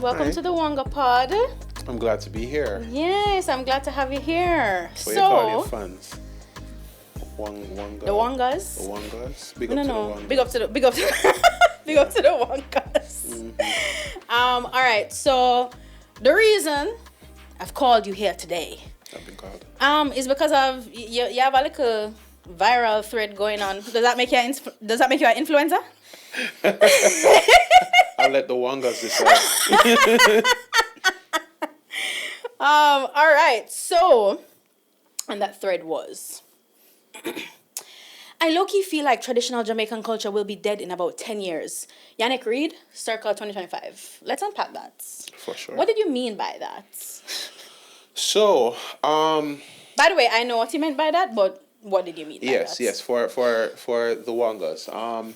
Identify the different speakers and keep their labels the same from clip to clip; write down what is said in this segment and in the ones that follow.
Speaker 1: Welcome
Speaker 2: Hi.
Speaker 1: to the WongaPod.
Speaker 2: I'm glad to be here.
Speaker 1: Yes, I'm glad to have you here.
Speaker 2: What do you call your fans? Wonga.
Speaker 1: The Wongas.
Speaker 2: The Wongas. Big up
Speaker 1: No,
Speaker 2: to
Speaker 1: no.
Speaker 2: the Wongas.
Speaker 1: Big up to the big up to the Wongas.
Speaker 2: Mm-hmm.
Speaker 1: All right. So the reason I've called you here today
Speaker 2: I've been called.
Speaker 1: is because of you have a little viral thread going on. Does that make you an influencer?
Speaker 2: I'll let the Wongas decide.
Speaker 1: All right. So, and that thread was, I low-key feel like traditional Jamaican culture will be dead in about 10 years. Yannick Reid, circa 2025. Let's unpack that.
Speaker 2: For sure.
Speaker 1: What did you mean by that?
Speaker 2: So,
Speaker 1: By the way, I know what you meant by that, but what did you mean by that?
Speaker 2: yes, for the Wongas.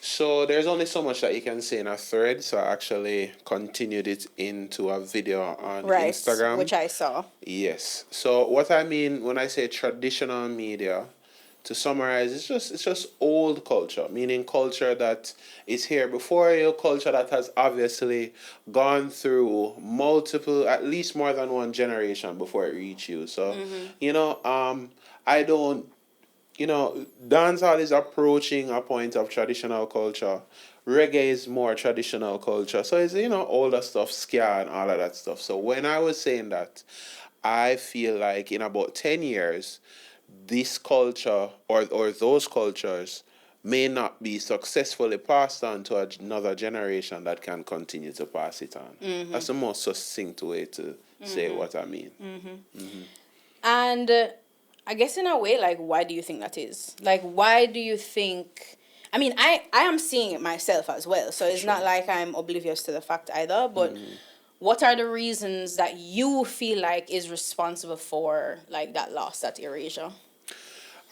Speaker 2: So there's only so much that you can say in a thread, so I actually continued it into a video on Instagram.
Speaker 1: Which I saw.
Speaker 2: Yes. So what I mean when I say traditional media, to summarize, it's just old culture, meaning culture that is here before you, culture that has obviously gone through multiple, at least more than one generation before it reached you. So, I don't, dancehall is approaching a point of traditional culture. Reggae is more traditional culture. So it's, older stuff, ska and all of that stuff. So when I was saying that, I feel like in about 10 years, this culture or those cultures may not be successfully passed on to another generation that can continue to pass it on. Mm-hmm. That's the most succinct way to say what I mean. Mm-hmm. Mm-hmm.
Speaker 1: And I guess in a way, like, why do you think that is? Like, why do you think... I mean, I am seeing it myself as well, so it's not like I'm oblivious to the fact either, but what are the reasons that you feel like is responsible for, like, that loss, that erasure?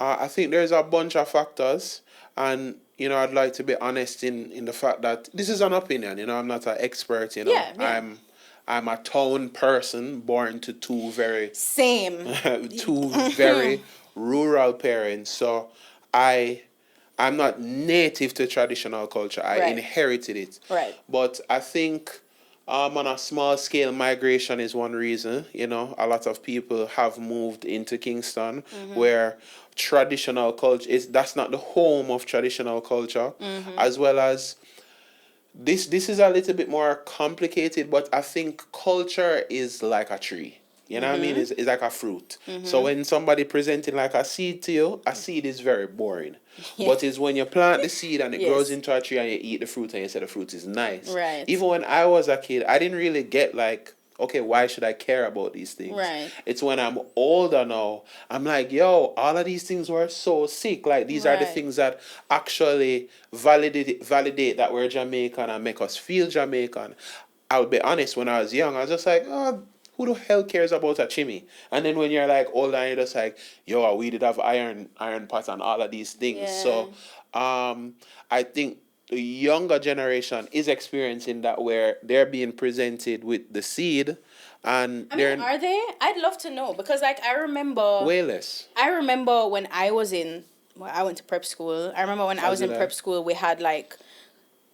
Speaker 2: I think there's a bunch of factors, and, I'd like to be honest in the fact that this is an opinion, I'm not an expert,
Speaker 1: Yeah.
Speaker 2: I'm a town person born to two very rural parents. So I'm not native to traditional culture. I inherited it.
Speaker 1: Right.
Speaker 2: But I think on a small scale, migration is one reason. A lot of people have moved into Kingston where traditional culture that's not the home of traditional culture, as well as this is a little bit more complicated, but I think culture is like a tree. You know what I mean? It's like a fruit. So when somebody presenting like a seed to you, a seed is very boring. Yeah. But it's when you plant the seed and it grows into a tree and you eat the fruit and you say the fruit is nice.
Speaker 1: Right.
Speaker 2: Even when I was a kid, I didn't really get like, okay, why should I care about these things?
Speaker 1: Right.
Speaker 2: It's when I'm older now, I'm like, yo, all of these things were so sick. Like, these are the things that actually validate that we're Jamaican and make us feel Jamaican. I'll be honest, when I was young, I was just like, oh, who the hell cares about a chimney? And then when you're like older, and you're just like, yo, we did have iron pots and all of these things. Yeah. So I think the younger generation is experiencing that, where they're being presented with the seed, and
Speaker 1: are they? I'd love to know, because like I remember
Speaker 2: way less.
Speaker 1: I remember when I went to prep school. I remember when I was in prep school, we had like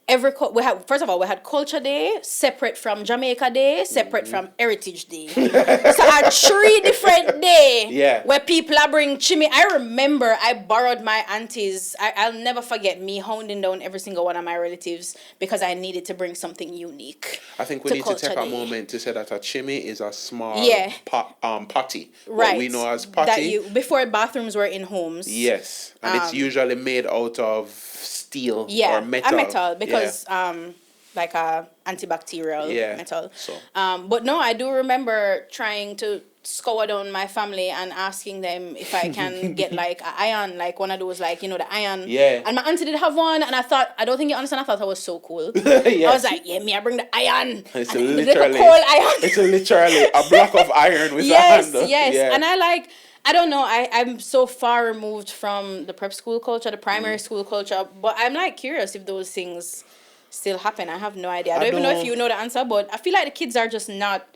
Speaker 1: first of all, we had Culture Day separate from Jamaica Day, separate from Heritage Day. So I had 3 different days where people are bring chimney. I remember I borrowed my auntie's. I'll never forget me hounding down every single one of my relatives because I needed to bring something unique.
Speaker 2: I think we need to take a moment to say that a chimney is a small potty.
Speaker 1: Right.
Speaker 2: What we know as potty.
Speaker 1: Before bathrooms were in homes.
Speaker 2: Yes. And it's usually made out of steel or metal.
Speaker 1: A metal, because like a antibacterial metal. So. But no, I do remember trying to scour down my family and asking them if I can get like an iron, like one of those, like, the iron. Yeah. And my auntie did have one, and I don't think you understand, I thought that was so cool. I was like, I bring the iron.
Speaker 2: It's literally cold iron. It's literally a block of iron with a handle.
Speaker 1: Yes. Yeah. And I don't know, I'm so far removed from the prep school culture, the primary school culture, but I'm like curious if those things still happen. I have no idea. I don't even know if you know the answer, but I feel like the kids are just not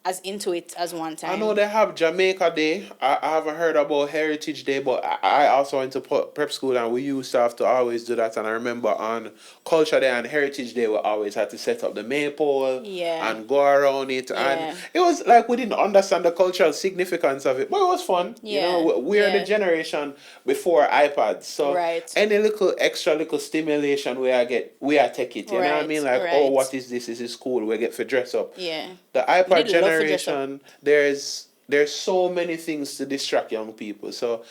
Speaker 1: as into it as one time.
Speaker 2: I know they have Jamaica Day. I haven't heard about Heritage Day, but I also went to prep school and we used to have to always do that. And I remember on Culture Day and Heritage Day, we always had to set up the maypole and go around it. And it was like we didn't understand the cultural significance of it, but it was fun. You know, we're the generation before iPads. So any little extra little stimulation we take it. You know what I mean? Like, oh, what is this? This is cool. We get to dress up.
Speaker 1: Yeah.
Speaker 2: The iPad generation, there's so many things to distract young people. So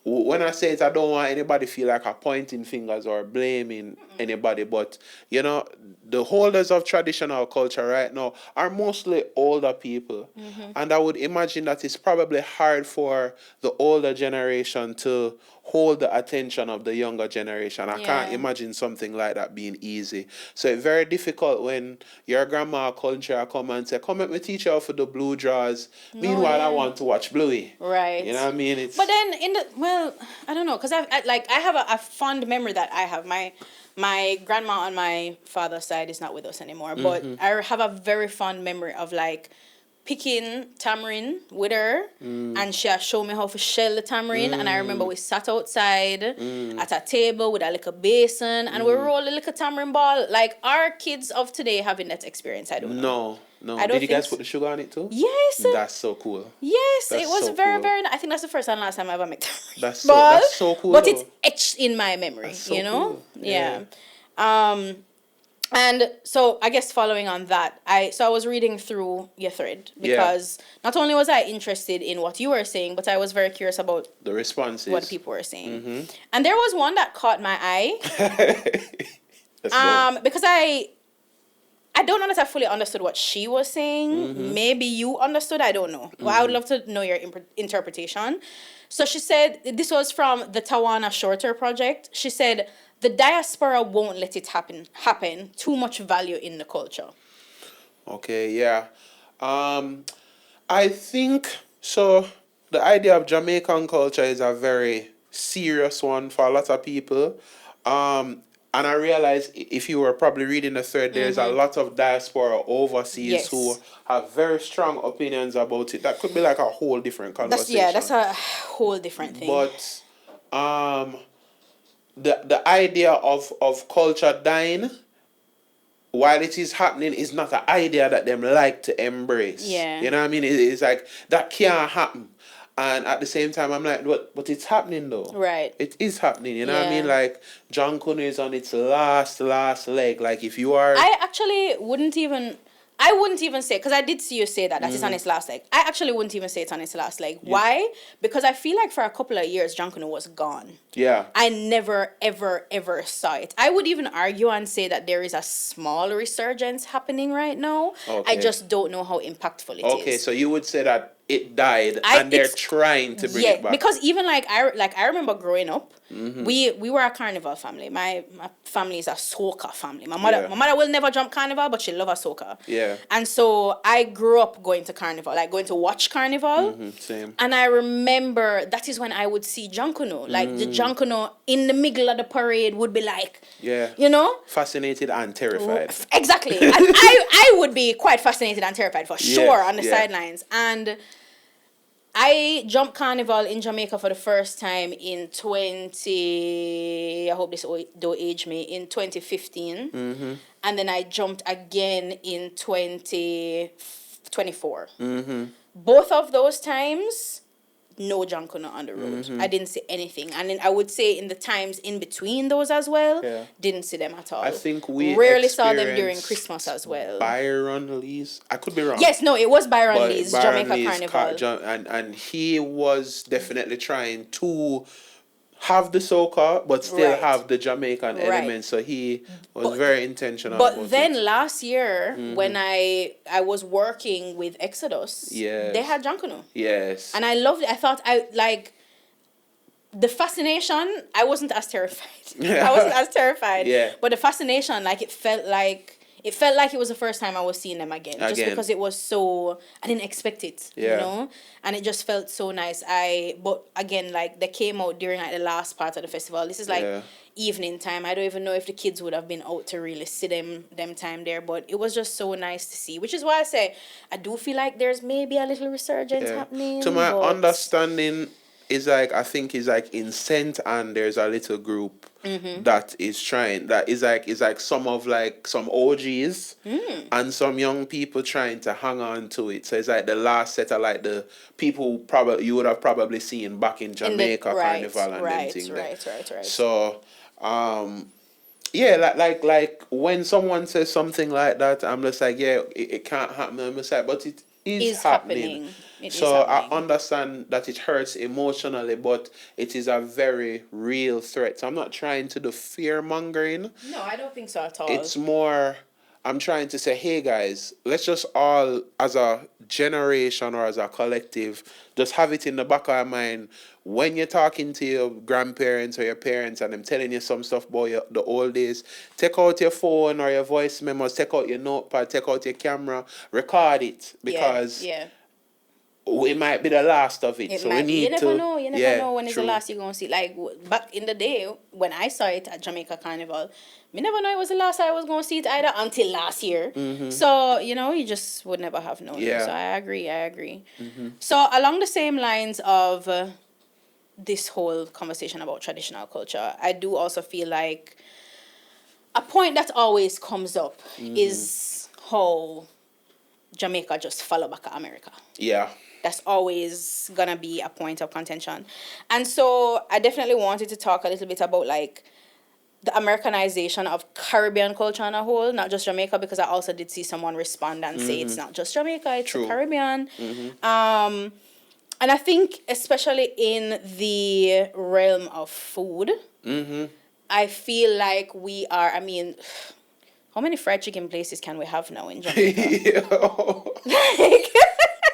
Speaker 2: when I say it, I don't want anybody feel like I'm pointing fingers or blaming anybody. But, you know, the holders of traditional culture right now are mostly older people. And I would imagine that it's probably hard for the older generation to hold the attention of the younger generation. I can't imagine something like that being easy. So it's very difficult when your grandma or culture come and say, come let me teach you how to do blue draws. Meanwhile, I want to watch Bluey.
Speaker 1: Right.
Speaker 2: You know what I mean?
Speaker 1: But then I don't know, because I have a fond memory that I have. My grandma on my father's side is not with us anymore, but I have a very fond memory of like picking tamarind with her, and she showed me how to shell the tamarind. And I remember we sat outside at a table with a little basin, and we rolled a little tamarind ball. Like, are kids of today having that experience? I don't know.
Speaker 2: No. Did you guys put the sugar on it too?
Speaker 1: Yes.
Speaker 2: That's so cool.
Speaker 1: Yes, it was so very, very nice. I think that's the first and last time I ever made tamarind.
Speaker 2: That's so cool.
Speaker 1: But it's etched in my memory,
Speaker 2: so
Speaker 1: you know?
Speaker 2: Cool.
Speaker 1: Yeah. And so I guess following on that, I was reading through your thread because not only was I interested in what you were saying, but I was very curious about
Speaker 2: the responses,
Speaker 1: what people were saying. And there was one that caught my eye. Because I don't know that I fully understood what she was saying. Maybe you understood. I don't know. Well, I would love to know your interpretation. So she said, this was from the Tiana Shorter Project. She said, the diaspora won't let it happen. Too much value in the culture.
Speaker 2: Okay, yeah. I think, so the idea of Jamaican culture is a very serious one for a lot of people. And I realize if you were probably reading the thread, there's a lot of diaspora overseas who have very strong opinions about it. That could be like a whole different conversation.
Speaker 1: That's a whole different thing.
Speaker 2: But the idea of culture dying, while it is happening, is not an idea that them like to embrace.
Speaker 1: Yeah.
Speaker 2: You know what I mean? It's like, that can't happen. And at the same time, I'm like, but it's happening though.
Speaker 1: Right.
Speaker 2: It is happening. You know what I mean? Like, Dukunno is on its last leg. Like, if you are... I wouldn't even say, because I did see you say that it's on its last leg. I actually wouldn't even say it's on its last leg. Yeah. Why? Because I feel like for a couple of years, Dukunno was gone. Yeah. I never, ever, ever saw it. I would even argue and say that there is a small resurgence happening right now. Okay. I just don't know how impactful it is. Okay, so you would say that it died and they're trying to bring it back.
Speaker 1: Because even I remember growing up, we were a carnival family. My family is a soca family. My mother will never jump carnival, but she loves a soca. Yeah. And so I grew up going to carnival, like going to watch carnival.
Speaker 2: Same.
Speaker 1: And I remember that is when I would see Dukunno. Like the Dukunno in the middle of the parade would be like, you know,
Speaker 2: fascinated and terrified.
Speaker 1: Exactly. And I would be quite fascinated and terrified for sure on the sidelines. And I jumped carnival in Jamaica for the first time in 2015. And then I jumped again in 2024. Both of those times, no Dukunno on the road. I didn't see anything. And then I would say in the times in between those as well, didn't see them at all.
Speaker 2: I think we
Speaker 1: rarely saw them during Christmas as well.
Speaker 2: Byron Lee's, I could be wrong.
Speaker 1: Yes, no, it was Byron Lee's Jamaica Carnival.
Speaker 2: And he was definitely trying to have the soca, but still have the Jamaican element. So he was very intentional.
Speaker 1: But then last year, when I was working with Exodus, they had Dukunno.
Speaker 2: Yes.
Speaker 1: And I loved it. I thought the fascination, I wasn't as terrified. Yeah. But the fascination, like it felt like it was the first time I was seeing them again. Just because it was so, I didn't expect it, you know? And it just felt so nice. But again, like they came out during like the last part of the festival. This is like evening time. I don't even know if the kids would have been out to really see them time there, but it was just so nice to see. Which is why I say I do feel like there's maybe a little resurgence happening.
Speaker 2: To my
Speaker 1: but
Speaker 2: understanding, is like I think is like in Saint Anne there's a little group that is trying that is like some of like some OGs and some young people trying to hang on to it. So it's like the last set of like the people probably you would have probably seen back in Jamaica Carnival and them thing there.
Speaker 1: Right.
Speaker 2: So yeah, like when someone says something like that, I'm just like, yeah, it can't happen. I'm just like, but it is happening. So I understand that it hurts emotionally, but it is a very real threat. So I'm not trying to do fear mongering.
Speaker 1: No, I don't think so at all.
Speaker 2: It's more, I'm trying to say, hey guys, let's just all, as a generation or as a collective, just have it in the back of our mind when you're talking to your grandparents or your parents and them telling you some stuff about the old days. Take out your phone or your voice memos, take out your notepad, take out your camera, record it, because it might be the last of it. So we need
Speaker 1: you never
Speaker 2: to
Speaker 1: know. You never know when it's the last you're going to see. Like, back in the day, when I saw it at Jamaica Carnival, me never know it was the last I was going to see it either until last year. So, you just would never have known. So I agree. So along the same lines of this whole conversation about traditional culture, I do also feel like a point that always comes up is how Jamaica just follow back at America.
Speaker 2: Yeah.
Speaker 1: That's always gonna be a point of contention. And so I definitely wanted to talk a little bit about like the Americanization of Caribbean culture on a whole, not just Jamaica, because I also did see someone respond and say it's not just Jamaica, it's the Caribbean. And I think especially in the realm of food, I feel like we are, how many fried chicken places can we have now in Jamaica?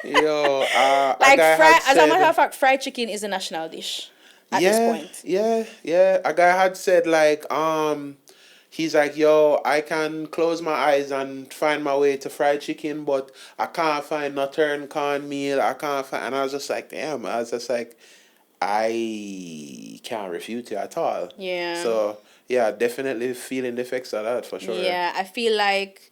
Speaker 1: As a matter of fact, fried chicken is a national dish at this point.
Speaker 2: Yeah. A guy had said like, he's like, yo, I can close my eyes and find my way to fried chicken, but I can't find no turn cornmeal. And I was just like, damn. I was just like, I can't refute it at all.
Speaker 1: Yeah.
Speaker 2: So yeah, definitely feeling the effects of that for sure.
Speaker 1: Yeah, I feel like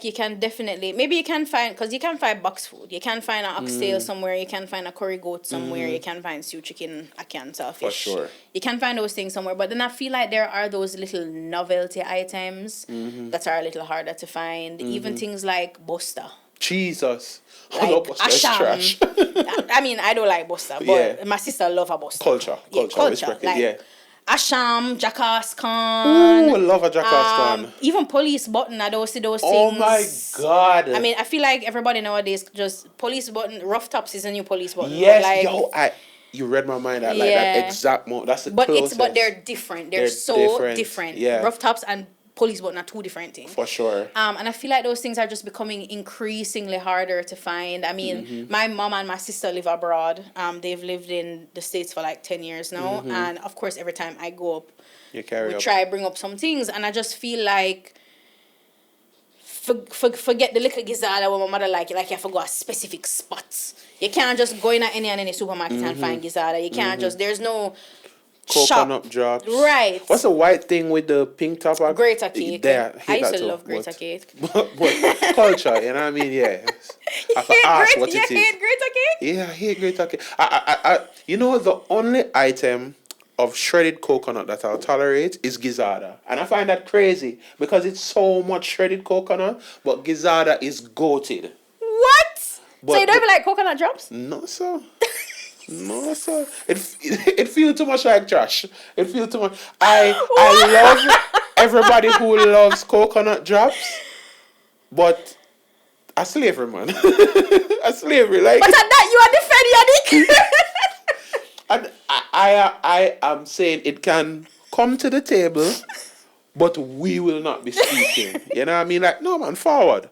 Speaker 1: you can definitely, maybe you can find, because you can find box food. You can find an oxtail somewhere. You can find a curry goat somewhere. You can find stew chicken, a can saltfish.
Speaker 2: For sure.
Speaker 1: You can find those things somewhere. But then I feel like there are those little novelty items that are a little harder to find. Even things like Buster.
Speaker 2: Jesus.
Speaker 1: Like
Speaker 2: Buster trash.
Speaker 1: I don't like Buster, but my sister love a Buster.
Speaker 2: Culture.
Speaker 1: Like, Asham, Jackass Khan.
Speaker 2: Ooh, I love a Jackass Khan.
Speaker 1: Even Police Button, I don't see those
Speaker 2: Oh
Speaker 1: things.
Speaker 2: my God.
Speaker 1: I feel like everybody nowadays just Police Button, Rough Tops is a new Police Button.
Speaker 2: Yes,
Speaker 1: like,
Speaker 2: you read my mind at like that exact moment. That's the closest.
Speaker 1: But they're different. They're so different.
Speaker 2: Yeah.
Speaker 1: Rough Tops and Police Button are two different things.
Speaker 2: For sure.
Speaker 1: And I feel like those things are just becoming increasingly harder to find. My mom and my sister live abroad. They've lived in the States for like 10 years now. And of course, every time I go up, we try to bring up some things. And I just feel like forget the little gizzard when my mother like you have to go to specific spots. You can't just go in at any supermarket and find gizzard. You can't just, there's no
Speaker 2: coconut drops.
Speaker 1: Right.
Speaker 2: What's the white thing with the pink top?
Speaker 1: Grater cake. I used to love grater cake.
Speaker 2: But culture, you know what I mean? Yeah. I ask what it is.
Speaker 1: You hate grater cake?
Speaker 2: Yeah, I hate grater cake. The only item of shredded coconut that I'll tolerate is gizzarda. And I find that crazy because it's so much shredded coconut, but gizzarda is goated.
Speaker 1: What? So you don't even like coconut drops?
Speaker 2: No, sir. No, sir. It feels too much like trash. It feels too much. I love everybody who loves coconut drops, but a slavery, man. A slavery, like.
Speaker 1: But at that you are defending Yannick.
Speaker 2: And I am saying it can come to the table, but we will not be speaking. You know what I mean? Like, no, man, forward.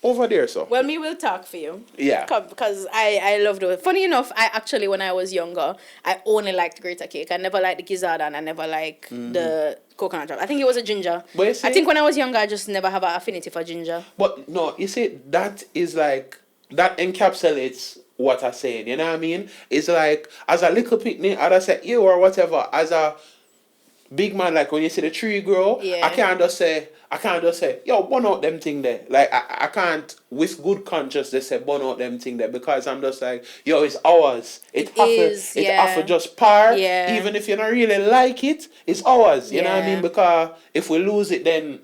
Speaker 2: Over there, so.
Speaker 1: Well, me will talk for you.
Speaker 2: Yeah.
Speaker 1: Because I love those. Funny enough, I actually, when I was younger, I only liked grater cake. I never liked the gizzard and I never liked the coconut drop. I think it was a ginger.
Speaker 2: But you see,
Speaker 1: I think when I was younger, I just never have an affinity for ginger.
Speaker 2: But no, you see, that is like, that encapsulates what I'm saying. You know what I mean? It's like, as a little picnic, as I said, you or whatever, as a big man, like when you see the tree grow,
Speaker 1: Yeah.
Speaker 2: I can't just say, yo, burn out them thing there. Like I can't with good conscience say burn out them thing there, because I'm just like, yo, it's ours. It have to just par.
Speaker 1: Yeah.
Speaker 2: Even if you don't really like it, it's ours. You know what I
Speaker 1: Yeah.
Speaker 2: mean? Because if we lose it, then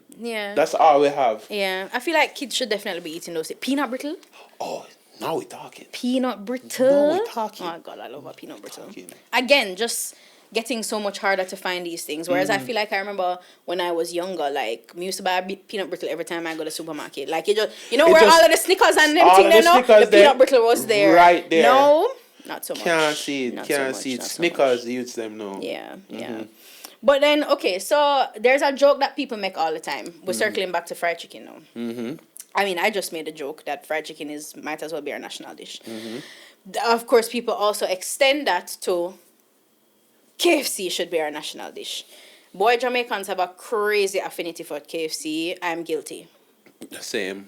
Speaker 2: that's all we have.
Speaker 1: Yeah. I feel like kids should definitely be eating those. Peanut brittle?
Speaker 2: Oh, now we're talking.
Speaker 1: Peanut brittle?
Speaker 2: Now we're talking.
Speaker 1: Oh my God, I love a peanut brittle. Again, just getting so much harder to find these things. Whereas I feel like I remember when I was younger, like, me used to buy peanut brittle every time I go to the supermarket. Like, you know where all of the Snickers and everything there now? The peanut brittle was there.
Speaker 2: Right there.
Speaker 1: No, not so much.
Speaker 2: Can't see it. Snickers, so use them now.
Speaker 1: Yeah. But then, okay, so there's a joke that people make all the time. We're circling back to fried chicken now. I mean, I just made a joke that fried chicken might as well be our national dish. Of course, people also extend that to KFC should be our national dish. Boy, Jamaicans have a crazy affinity for KFC. I'm guilty.
Speaker 2: Same.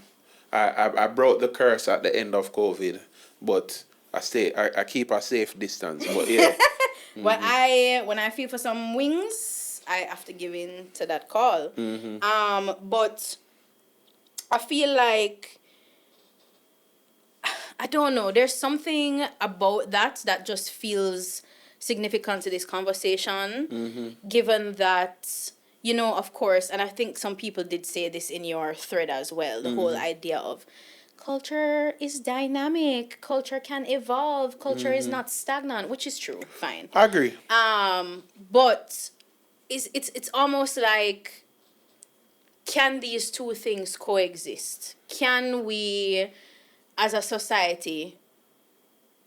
Speaker 2: I broke the curse at the end of COVID, but I keep a safe distance. But yeah.
Speaker 1: But when I feel for some wings, I have to give in to that call. But I feel like, I don't know, there's something about that just feels significant to this conversation, given that, you know, of course, and I think some people did say this in your thread as well, the whole idea of culture is dynamic, culture can evolve, culture is not stagnant, which is true, fine.
Speaker 2: I agree.
Speaker 1: But it's almost like, can these two things coexist? Can we, as a society,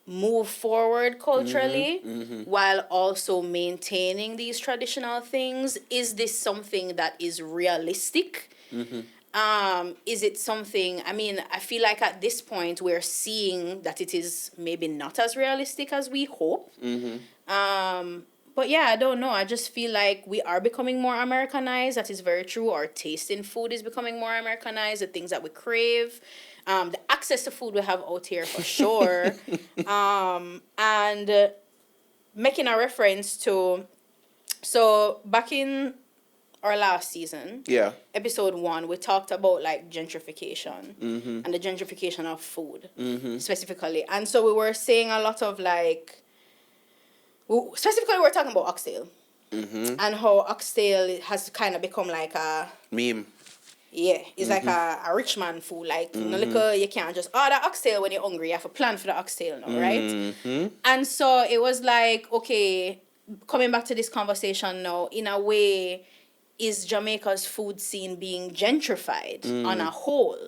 Speaker 1: move forward culturally while also maintaining these traditional things? Is this something that is realistic? Is it something, I mean, I feel like at this point we're seeing that it is maybe not as realistic as we hope. But yeah, I don't know. I just feel like we are becoming more Americanized. That is very true. Our taste in food is becoming more Americanized. The things that we crave. The access to food we have out here for sure. And making a reference to, so back in our last season, episode 1, we talked about like gentrification and the gentrification of food specifically. And so we were saying a lot of like, specifically we're talking about oxtail and how oxtail has kind of become like a
Speaker 2: meme.
Speaker 1: Yeah, it's like a rich man food. Like, you can't just order oxtail when you're hungry. You have to plan for the oxtail now, right? And so it was like, okay, coming back to this conversation now, in a way, is Jamaica's food scene being gentrified on a whole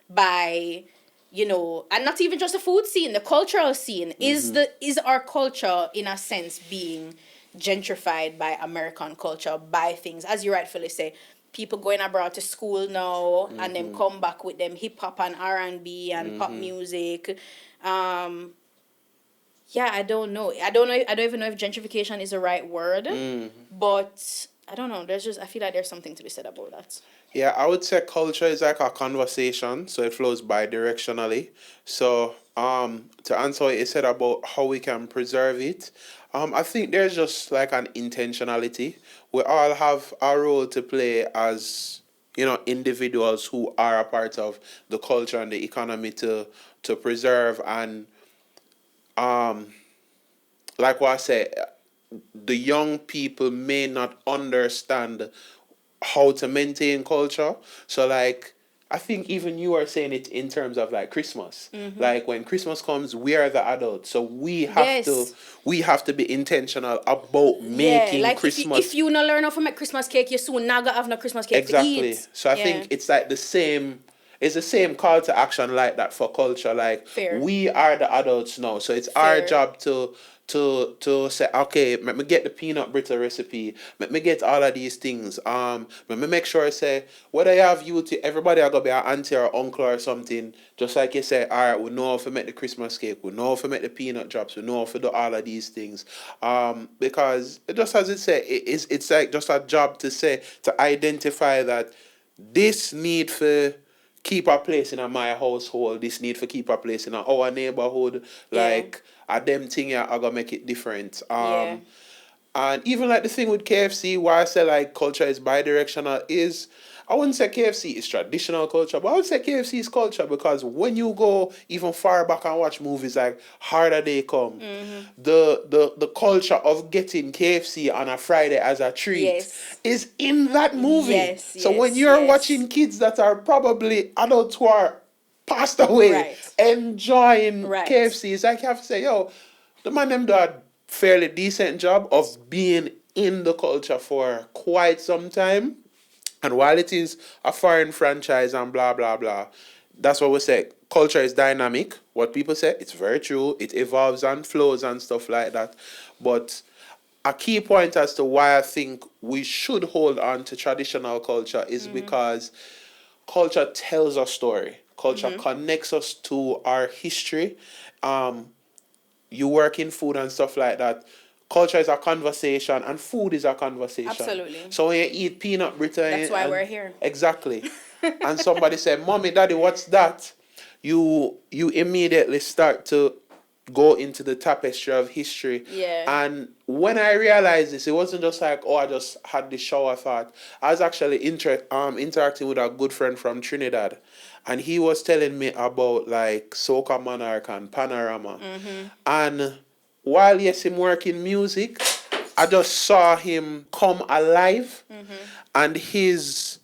Speaker 1: by, you know, and not even just the food scene, the cultural scene. Is our culture, in a sense, being gentrified by American culture, by things, as you rightfully say, people going abroad to school now and then come back with them hip hop and R&B and pop music. Yeah, I don't know. I don't even know if gentrification is the right word, but I don't know. I feel like there's something to be said about that.
Speaker 2: Yeah, I would say culture is like a conversation, so it flows bi-directionally. So, to answer what you said about how we can preserve it, I think there's just like an intentionality. We all have a role to play as, you know, individuals who are a part of the culture and the economy to preserve and, like what I said, the young people may not understand how to maintain culture. So like, I think even you are saying it in terms of like Christmas. Like when Christmas comes, we are the adults, so we have to be intentional about making
Speaker 1: like
Speaker 2: Christmas.
Speaker 1: If you not learn how to make Christmas cake, you soon not gonna have no Christmas cake to eat.
Speaker 2: So I think it's like the same. It's the same call to action like that for culture. Like we are the adults now, so it's our job to say, okay, let me get the peanut brittle recipe, let me get all of these things. Let me make sure I say whether you have youth, everybody are gonna be an auntie or uncle or something. Just like you say, all right, we know how to make the Christmas cake, we know how to make the peanut drops, we know how to do all of these things. Because it just as it say, it's like just a job to say, to identify that this need for keep a place in my household, this need for keep a place in our neighborhood, like a them thing are gonna make it different. And even like the thing with KFC, why I say like culture is bi-directional is, I wouldn't say KFC is traditional culture, but I would say KFC is culture because when you go even far back and watch movies like Harder Day Come, the culture of getting KFC on a Friday as a treat is in that movie. So when you're watching kids that are probably adults who are passed away enjoying KFC, it's like you have to say, yo, the man them do a fairly decent job of being in the culture for quite some time. And while it is a foreign franchise and blah, blah, blah, that's what we say. Culture is dynamic. What people say, it's very true. It evolves and flows and stuff like that. But a key point as to why I think we should hold on to traditional culture is because culture tells a story. Culture connects us to our history. You work in food and stuff like that. Culture is a conversation and food is a conversation.
Speaker 1: Absolutely.
Speaker 2: So when you eat peanut butter...
Speaker 1: That's why we're here.
Speaker 2: Exactly. And somebody said, Mommy, Daddy, what's that? You immediately start to go into the tapestry of history.
Speaker 1: Yeah.
Speaker 2: And when I realized this, it wasn't just like, oh, I just had this shower thought. I was actually interacting with a good friend from Trinidad. And he was telling me about like Soca Monarch and Panorama. And while yes, him work in music, I just saw him come alive, and his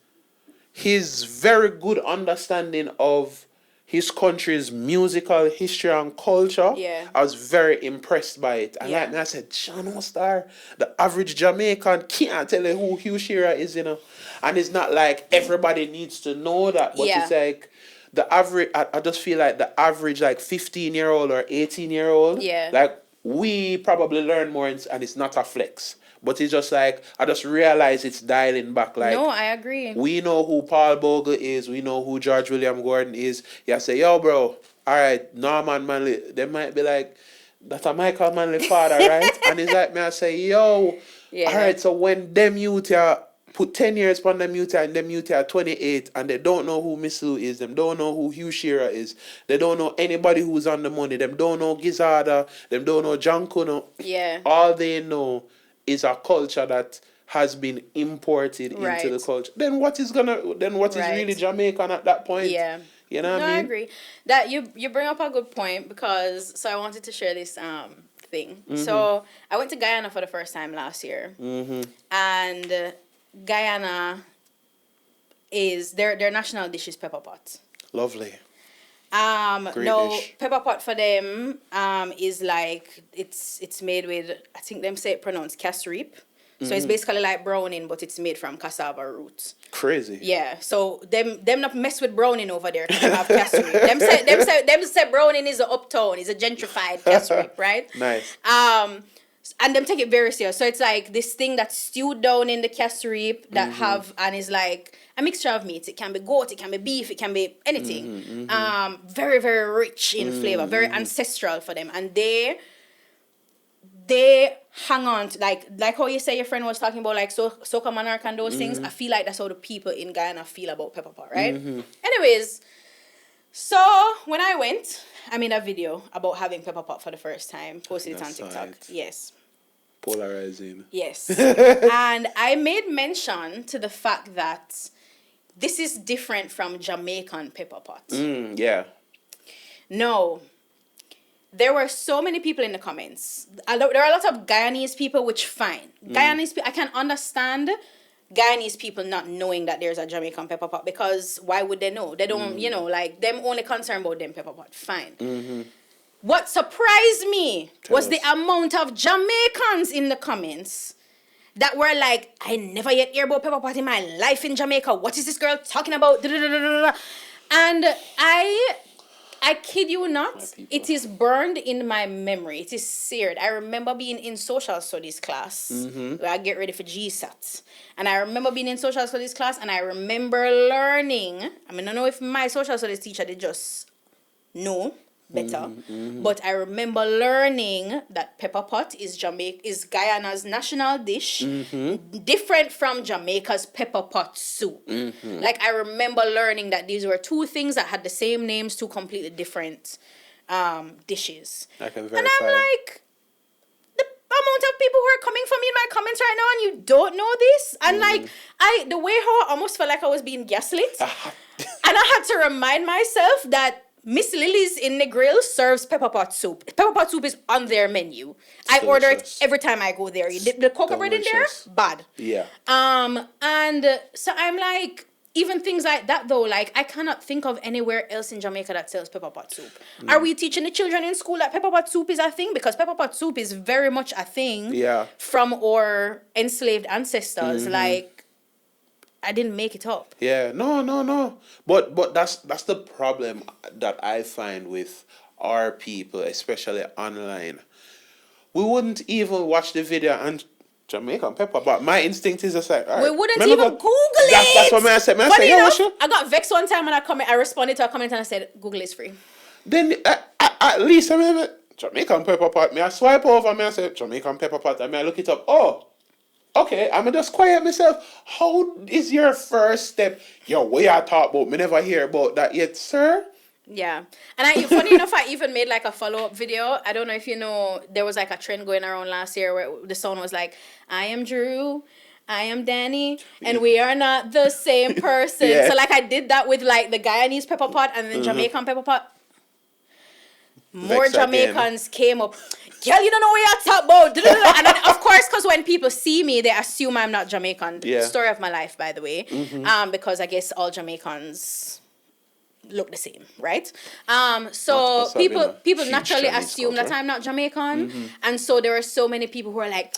Speaker 2: very good understanding of his country's musical history and culture.
Speaker 1: Yeah.
Speaker 2: I was very impressed by it. And like me, I said, John Star, the average Jamaican can't tell you who Hugh Shearer is, you know. And it's not like everybody needs to know that, but it's like the average, I just feel like the average like 15-year-old or 18-year-old, like we probably learn more and it's not a flex. But it's just like, I just realize it's dialing back. Like,
Speaker 1: no, I agree.
Speaker 2: We know who Paul Bogle is. We know who George William Gordon is. You say, yo, bro, all right, Norman Manley. They might be like, that's a Michael Manley father, right? And it's like, me, I say, yo, all right, so when them youth are put 10 years upon them youth and them youth are 28 and they don't know who Miss Lou is, them don't know who Hugh Shearer is, they don't know anybody who's on the money, them don't know Gizada, them don't know John Dukunno. All they know is a culture that has been imported into the culture. Then what is really Jamaican at that point?
Speaker 1: Yeah.
Speaker 2: You know what I mean?
Speaker 1: I agree. That you bring up a good point because so I wanted to share this thing. So I went to Guyana for the first time last year. And Guyana is their national dish is pepper pot.
Speaker 2: Lovely.
Speaker 1: Great dish. Pepper pot for them is like it's made with, I think them say it pronounced casreep. So it's basically like browning, but it's made from cassava roots.
Speaker 2: Crazy.
Speaker 1: Yeah. So them not mess with browning over there. They have casreep. them say browning is a uptown, is a gentrified casreep, right?
Speaker 2: Nice.
Speaker 1: And them take it very serious. So it's like this thing that's stewed down in the casreep that and is like a mixture of meats. It can be goat, it can be beef, it can be anything. Very, very rich in flavor, very ancestral for them. And they hang on to, like how you say your friend was talking about like Soca Monarch and those things. I feel like that's how the people in Guyana feel about pepper pot, right? Anyways, so when I went, I made a video about having pepper pot for the first time, posted it on TikTok. Yes.
Speaker 2: Polarizing. Yes.
Speaker 1: And I made mention to the fact that this is different from Jamaican pepper pot.
Speaker 2: Yeah.
Speaker 1: No. There were so many people in the comments. There are a lot of Guyanese people, which fine. Guyanese people, I can understand Guyanese people not knowing that there's a Jamaican pepper pot because why would they know? They don't, like them only concerned about them pepper pot. Fine. What surprised me was the amount of Jamaicans in the comments that were like, I never yet hear about pepper pot in my life in Jamaica. What is this girl talking about? And I kid you not, it is burned in my memory. It is seared. I remember being in social studies class where I get ready for GSAT. And I remember being in social studies class and I remember learning. I mean, I don't know if my social studies teacher did just know better. But I remember learning that pepper pot is Guyana's national dish, different from Jamaica's pepper pot soup. Like I remember learning that these were two things that had the same names, two completely different dishes.
Speaker 2: I can verify.
Speaker 1: And I'm like, amount of people who are coming for me in my comments right now and you don't know this. And like, the way how I almost felt like I was being gaslit. And I had to remind myself that Miss Lily's in the grill serves pepper pot soup. Pepper pot soup is on their menu. I order it every time I go there. The cocoa bread in there, bad.
Speaker 2: Yeah.
Speaker 1: And so I'm like, even things like that though, like I cannot think of anywhere else in Jamaica that sells pepper pot soup. Are we teaching the children in school that pepper pot soup is a thing? Because pepper pot soup is very much a thing from our enslaved ancestors. Like, I didn't make it up.
Speaker 2: Yeah, no. But that's the problem that I find with our people, especially online. We wouldn't even watch the video and Jamaican pepper, but my instinct is just like, all right,
Speaker 1: we wouldn't even Google it.
Speaker 2: That's what I said.
Speaker 1: Funny enough, I got vexed one time when I responded to a comment and I said, Google is free.
Speaker 2: Then at least I mean, Jamaican pepper pot. I swipe over and I say Jamaican pepper pot and I look it up. Oh. Okay, I'm just quiet myself. How is your first step? Yo, what y'all talk about? Me never hear about that yet, sir.
Speaker 1: Yeah. And funny enough, I even made like a follow-up video. I don't know if you know, there was like a trend going around last year where the song was like, I am Drew, I am Danny, and we are not the same person. Yeah. So like I did that with like the Guyanese pepper pot and the Jamaican pepper pot. More Jamaicans came up. Girl, you don't know what you're talking about. And then, of course, because when people see me, they assume I'm not Jamaican. Yeah. Story of my life, by the way. Because I guess all Jamaicans look the same, right? So people naturally assume that I'm not Jamaican. And so there are so many people who are like,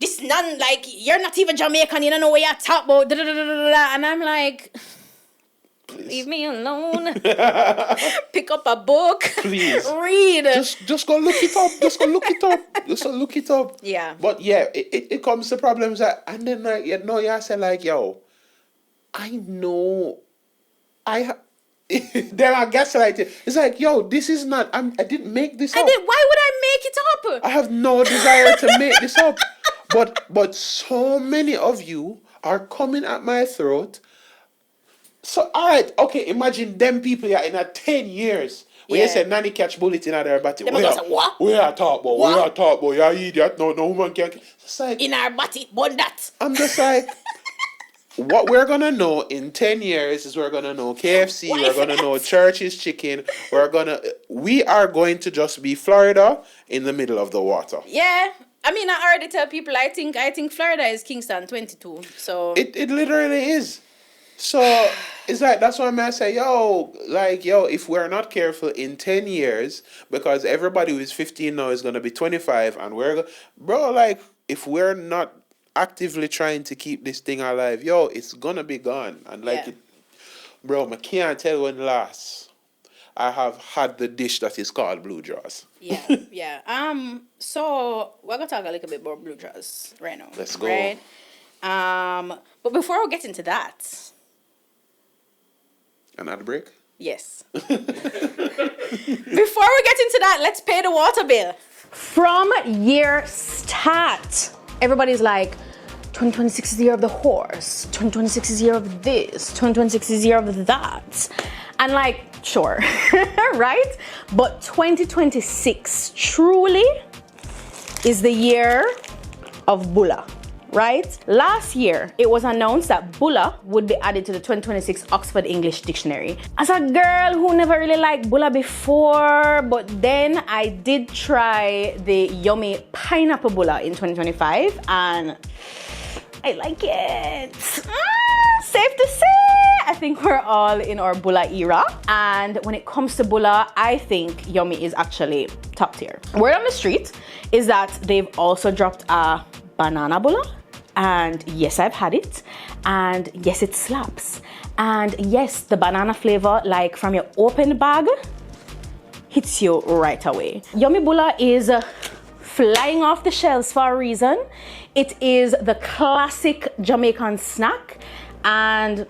Speaker 1: this none, like, you're not even Jamaican. You don't know what you're talking about. And I'm like... Please. Leave me alone. Pick up a book. Please. Read.
Speaker 2: Just go look it up. Just go look it up.
Speaker 1: Yeah.
Speaker 2: But yeah, it comes to problems that, and then like, you say like, yo, I know, there are gaslighting. It's like, yo, this is not, I didn't make this up.
Speaker 1: Why would I make it up?
Speaker 2: I have no desire to make this up. But so many of you are coming at my throat. So, all right, okay, imagine them people in 10 years. When you say nanny catch bullet in their body.
Speaker 1: What?
Speaker 2: We are talk about, you idiot. No woman can. It's like,
Speaker 1: in our body, but that.
Speaker 2: I'm just like, what we're going to know in 10 years is we're going to know KFC, we're going to know Church's Chicken, we are going to just be Florida in the middle of the water.
Speaker 1: Yeah. I mean, I already tell people, I think Florida is Kingston 22, so.
Speaker 2: It literally is. So it's like, that's why I say, if we're not careful in 10 years, because everybody who is 15 now is going to be 25, and if we're not actively trying to keep this thing alive, it's going to be gone. And I can't tell when last I have had the dish that is called blue jaws.
Speaker 1: Yeah. So we're going to talk a little bit about blue jaws right now.
Speaker 2: Let's go.
Speaker 1: Right? But before we get into that...
Speaker 2: Another break?
Speaker 1: Yes. Before we get into that, let's pay the water bill. From year start, everybody's like, 2026 is the year of the horse. 2026 is the year of this. 2026 is the year of that. And like, sure, right? But 2026 truly is the year of Bulla. Right? Last year, it was announced that Bulla would be added to the 2026 Oxford English Dictionary. As a girl who never really liked Bulla before, but then I did try the yummy pineapple Bulla in 2025, and I like it. Safe to say, I think we're all in our Bulla era. And when it comes to Bulla, I think yummy is actually top tier. Word on the street is that they've also dropped a banana Bulla. And yes, I've had it. And yes, it slaps. And yes, the banana flavor, like from your open bag, hits you right away. Yummy Bulla is flying off the shelves for a reason. It is the classic Jamaican snack. And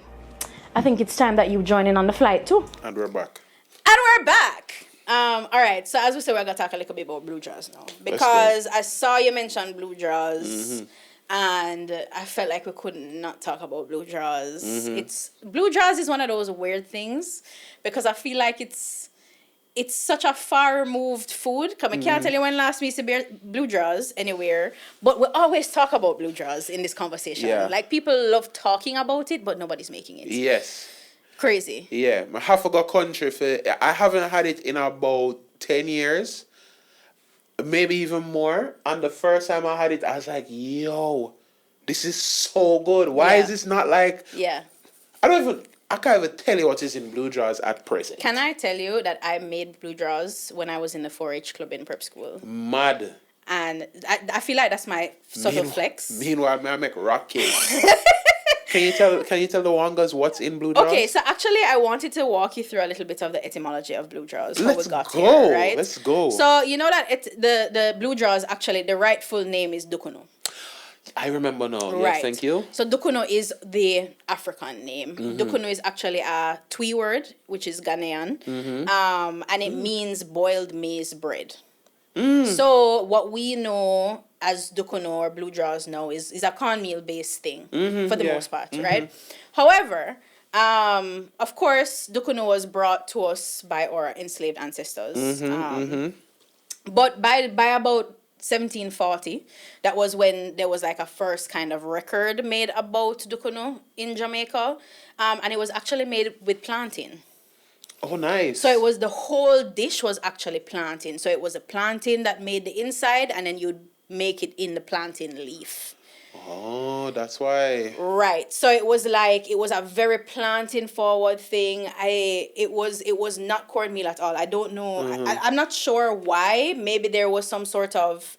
Speaker 1: I think it's time that you join in on the flight too.
Speaker 2: And we're back.
Speaker 1: All right, so as we said, we're going to talk a little bit about blue jaws now. Because I saw you mention blue jaws. And I felt like we couldn't not talk about blue jaws. Blue jaws is one of those weird things because I feel like it's it's such a far removed food. Cause I can't tell you when last we used to bear blue jaws anywhere. But we always talk about blue jaws in this conversation.
Speaker 2: Yeah.
Speaker 1: Like people love talking about it, but nobody's making it.
Speaker 2: Yes.
Speaker 1: Crazy.
Speaker 2: Yeah. I have to go country for. I haven't had it in about 10 years. Maybe even more. And the first time I had it, I was like, yo, this is so good. Why is this not like...
Speaker 1: Yeah.
Speaker 2: I can't even tell you what is in blue jaws at present.
Speaker 1: Can I tell you that I made blue jaws when I was in the 4-H club in prep school?
Speaker 2: Mad.
Speaker 1: And I feel like that's my sort of flex.
Speaker 2: Meanwhile, I make rock cakes. Can you tell the Wongas what's in blue jaws?
Speaker 1: Okay, so actually I wanted to walk you through a little bit of the etymology of blue jaws.
Speaker 2: Let's go.
Speaker 1: So you know that the blue jaws, actually the rightful name is Dukunno.
Speaker 2: I remember now.
Speaker 1: Right.
Speaker 2: Yes, thank you.
Speaker 1: So Dukunno is the African name. Dukunno is actually a Twi word, which is Ghanaian. And it means boiled maize bread. So what we know as Dukunno or blue jaws now is a cornmeal based thing for the most part, right? However, of course, Dukunno was brought to us by our enslaved ancestors. But by about 1740, that was when there was like a first kind of record made about Dukunno in Jamaica, and it was actually made with plantain.
Speaker 2: Oh, nice.
Speaker 1: So it was the whole dish was actually plantain. So it was a plantain that made the inside, and then you'd make it in the plantain leaf.
Speaker 2: Oh, that's why.
Speaker 1: Right. So it was a very plantain forward thing. It was not cornmeal at all. I don't know. I'm not sure why. Maybe there was some sort of,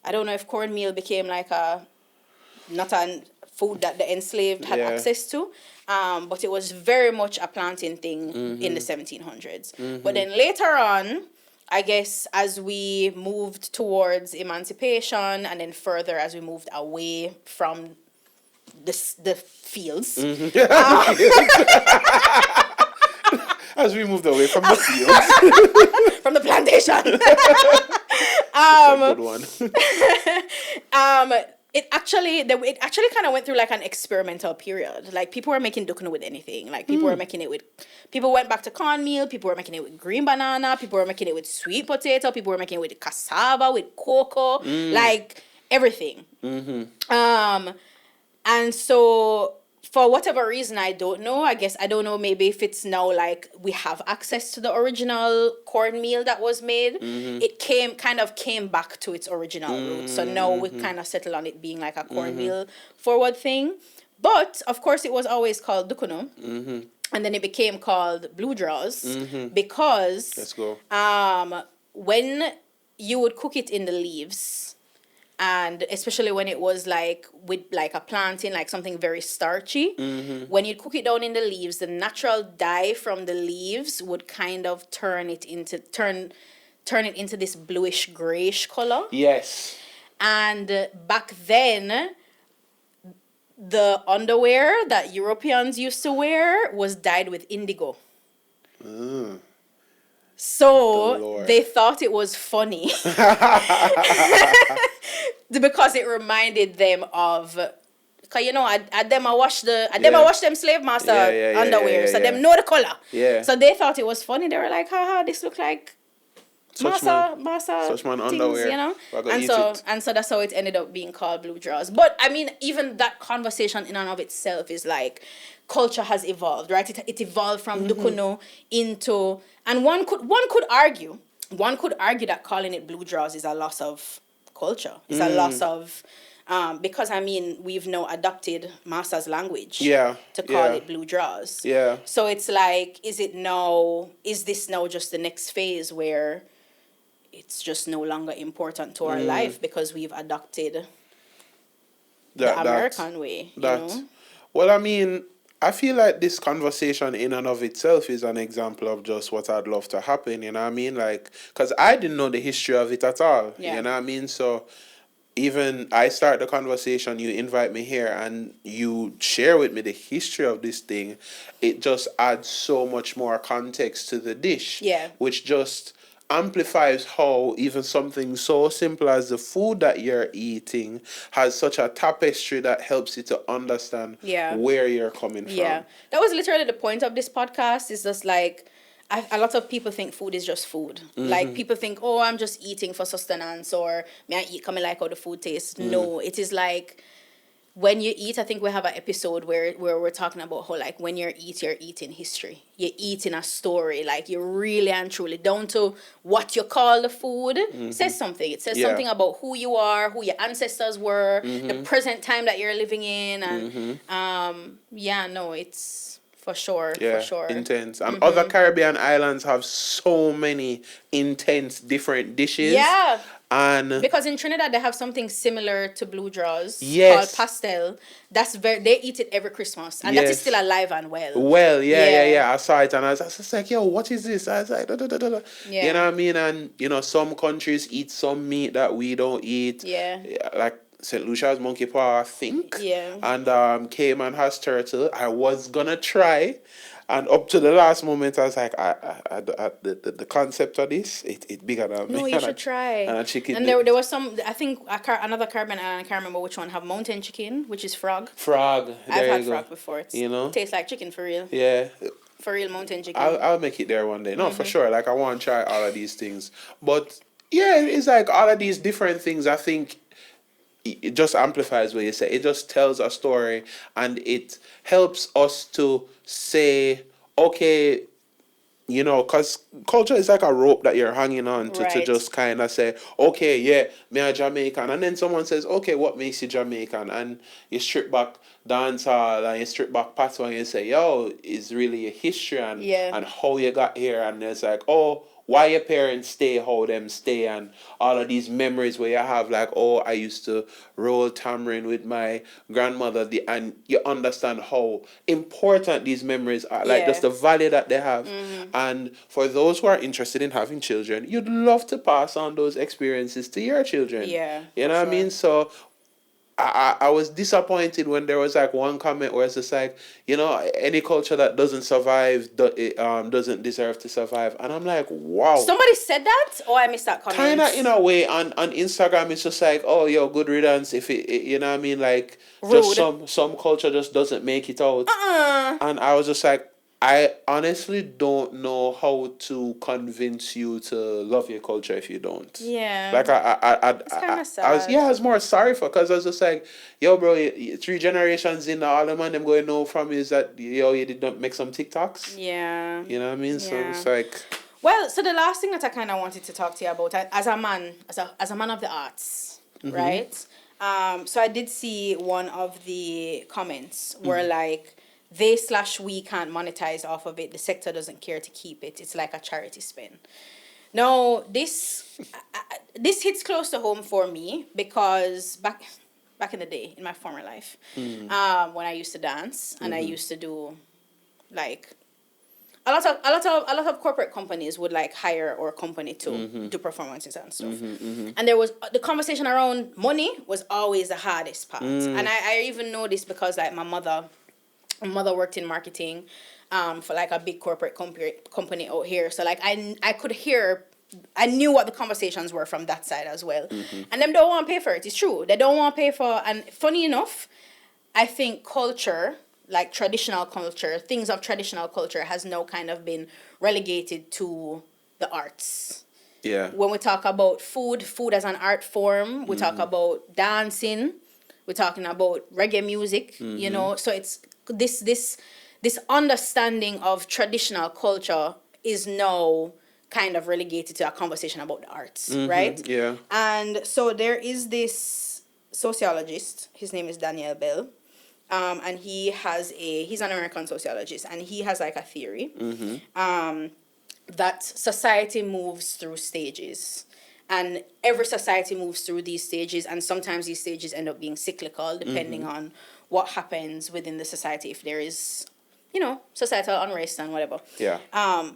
Speaker 1: I don't know if cornmeal became like not a food that the enslaved had access to. But it was very much a plantain thing in the 1700s. But then later on, I guess as we moved towards emancipation and then further as we moved away from the fields.
Speaker 2: As we moved away from the fields.
Speaker 1: From the plantation.
Speaker 2: That's a good one.
Speaker 1: It actually kind of went through like an experimental period. Like people were making Dukunno with anything. Like people were making it with, people went back to cornmeal. People were making it with green banana. People were making it with sweet potato. People were making it with cassava, with cocoa, like everything. And so for whatever reason, I don't know. I guess I don't know. Maybe if it's now like we have access to the original cornmeal that was made, it came back to its original roots. So now we kind of settle on it being like a cornmeal forward thing. But of course, it was always called Dukunno, and then it became called blue jaws because
Speaker 2: Let's go.
Speaker 1: When you would cook it in the leaves. And especially when it was like with like a plantain, like something very starchy, when you cook it down in the leaves, the natural dye from the leaves would kind of turn it into this bluish grayish color.
Speaker 2: Yes.
Speaker 1: And back then, the underwear that Europeans used to wear was dyed with indigo. So they thought it was funny because it reminded them of, cause you know, at them I wash them slave master underwear, so them know the color.
Speaker 2: Yeah.
Speaker 1: So they thought it was funny. They were like, haha, this look like
Speaker 2: such
Speaker 1: man
Speaker 2: things,
Speaker 1: underwear, you know. And so that's how it ended up being called blue jaws. But I mean, even that conversation in and of itself is like, culture has evolved, right? It evolved from Dukunno into, and one could argue that calling it blue jaws is a loss of culture. It's a loss of because I mean we've now adopted master's language to call it blue jaws. Yeah. So it's like, is this now just the next phase where it's just no longer important to our life because we've adopted the American way, you know?
Speaker 2: Well, I mean, I feel like this conversation in and of itself is an example of just what I'd love to happen, you know what I mean? Like, because I didn't know the history of it at all, you know what I mean? So even I start the conversation, you invite me here and you share with me the history of this thing, it just adds so much more context to the dish, which just amplifies how even something so simple as the food that you're eating has such a tapestry that helps you to understand where you're coming from.
Speaker 1: Yeah, that was literally the point of this podcast. Is just like, a lot of people think food is just food. Like, people think, oh, I'm just eating for sustenance, or may I eat because I like how the food tastes. No, it is like, when you eat, I think we have an episode where we're talking about how, like, when you're eating history. You're eating a story. Like, you really and truly, down to what you call the food, says something. It says something about who you are, who your ancestors were, the present time that you're living in. And, it's for sure,
Speaker 2: Yeah,
Speaker 1: for sure.
Speaker 2: intense. And other Caribbean islands have so many intense different dishes.
Speaker 1: Yeah.
Speaker 2: And
Speaker 1: because in Trinidad they have something similar to blue draws called
Speaker 2: yes,
Speaker 1: pastel. They eat it every Christmas, and that is still alive and well.
Speaker 2: Well, yeah. I saw it and I was just like, yo, what is this? I was like, da, da, da, da, da.
Speaker 1: Yeah.
Speaker 2: You know what I mean? And some countries eat some meat that we don't eat.
Speaker 1: Yeah.
Speaker 2: Like St. Lucia's monkey paw, I think.
Speaker 1: Yeah.
Speaker 2: And Cayman has turtle. I was gonna try. And up to the last moment, I was like, the concept of this, it bigger than me.
Speaker 1: No, you should try.
Speaker 2: And a chicken.
Speaker 1: And there was some, I think, another Caribbean island, I can't remember which one, have mountain chicken, which is frog.
Speaker 2: Frog.
Speaker 1: I've had frog before. It
Speaker 2: You
Speaker 1: tastes like chicken for real.
Speaker 2: Yeah.
Speaker 1: For real mountain chicken.
Speaker 2: I'll make it there one day. No, for sure. Like, I want to try all of these things. But, yeah, it's like all of these different things, I think, it just amplifies what you say. It just tells a story, and it helps us to say, okay, because culture is like a rope that you're hanging on to just kind of say, okay, yeah, me a Jamaican. And then someone says, okay, what makes you Jamaican? And you strip back dancehall and you strip back patois and you say, yo, it's really your history and how you got here. And it's like, oh, why your parents stay, how them stay, and all of these memories where you have like, oh, I used to roll tamarind with my grandmother, and you understand how important these memories are, like just the value that they have. And for those who are interested in having children, you'd love to pass on those experiences to your children.
Speaker 1: Yeah.
Speaker 2: You know what I mean? So I was disappointed when there was like one comment where it's just like, any culture that doesn't survive doesn't deserve to survive. And I'm like, wow.
Speaker 1: Somebody said that? Oh, I missed that comment.
Speaker 2: Kind of in a way. On Instagram, it's just like, oh, yo, good riddance. If it you know what I mean? Like,
Speaker 1: rude.
Speaker 2: Just some culture just doesn't make it out. And I was just like, I honestly don't know how to convince you to love your culture if you don't.
Speaker 1: Yeah.
Speaker 2: Like
Speaker 1: it's kind of sad.
Speaker 2: I was more sorry for, because I was just like, yo, bro, 3 generations in, all the man them going to know from is that, yo, you did not make some TikToks.
Speaker 1: Yeah.
Speaker 2: You know what I mean?
Speaker 1: Yeah.
Speaker 2: So it's like.
Speaker 1: Well, so the last thing that I kind of wanted to talk to you about, as a man of the arts, right? So I did see one of the comments where like, we can't monetize off of it. The sector doesn't care to keep it. It's like a charity spend. Now, this hits close to home for me, because back in the day, in my former life, when I used to dance and I used to do like a lot of corporate companies would like hire our company to do performances and stuff. And there was the conversation around money was always the hardest part. And I even know this because like my mother worked in marketing for like a big corporate company out here. So like I could hear, I knew what the conversations were from that side as well. And them don't want to pay for it. It's true. They don't want to pay for, and funny enough, I think culture, like traditional culture, things of traditional culture has now kind of been relegated to the arts.
Speaker 2: Yeah. When
Speaker 1: we talk about food as an art form, we talk about dancing, we're talking about reggae music, so it's this understanding of traditional culture is now kind of relegated to a conversation about the arts, right?
Speaker 2: Yeah.
Speaker 1: And so there is this sociologist, his name is Daniel Bell, and he's an American sociologist, and he has like a theory that society moves through stages. And every society moves through these stages, and sometimes these stages end up being cyclical, depending on what happens within the society. If there is, societal unrest and whatever.
Speaker 2: Yeah.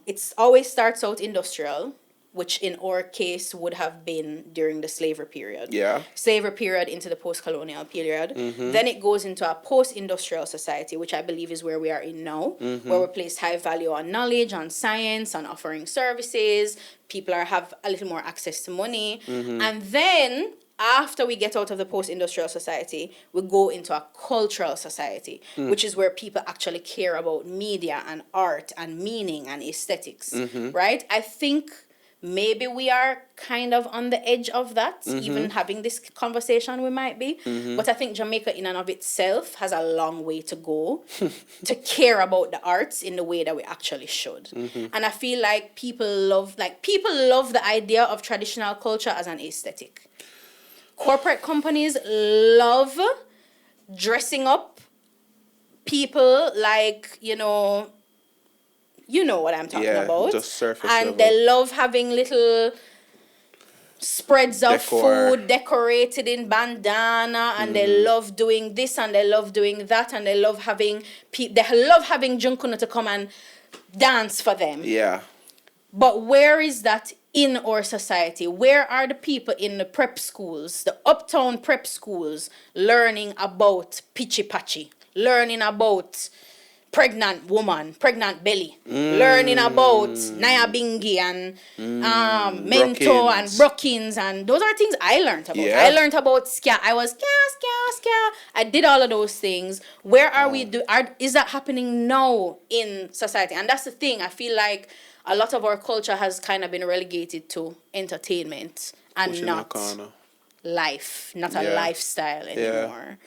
Speaker 1: It always starts out industrial, which in our case would have been during the slavery period.
Speaker 2: Yeah.
Speaker 1: Slavery period into the post-colonial period. Then it goes into a post-industrial society, which I believe is where we are in now, where we place high value on knowledge, on science, on offering services. People have a little more access to money. And then after we get out of the post-industrial society, we go into a cultural society, which is where people actually care about media and art and meaning and aesthetics, right? I think maybe we are kind of on the edge of that, even having this conversation we might be. But I think Jamaica in and of itself has a long way to go to care about the arts in the way that we actually should. And I feel like people love the idea of traditional culture as an aesthetic. Corporate companies love dressing up people like, you know what I'm talking about.
Speaker 2: Just surface
Speaker 1: and
Speaker 2: level.
Speaker 1: They love having little spreads of
Speaker 2: Decor.
Speaker 1: food decorated in bandana, and they love doing this and they love doing that, and they love having Dukunno to come and dance for them.
Speaker 2: Yeah.
Speaker 1: But where is that in our society? Where are the people in the prep schools, the uptown prep schools, learning about pitchy patchy, learning about pregnant woman, pregnant belly, learning about Nyabingi and Mento and Brookings, and those are things I learned about. I learned about ska. I was ska. I did all of those things. Where are we? Is that happening now in society? And that's the thing. I feel like a lot of our culture has kind of been relegated to entertainment and not life, not a lifestyle anymore.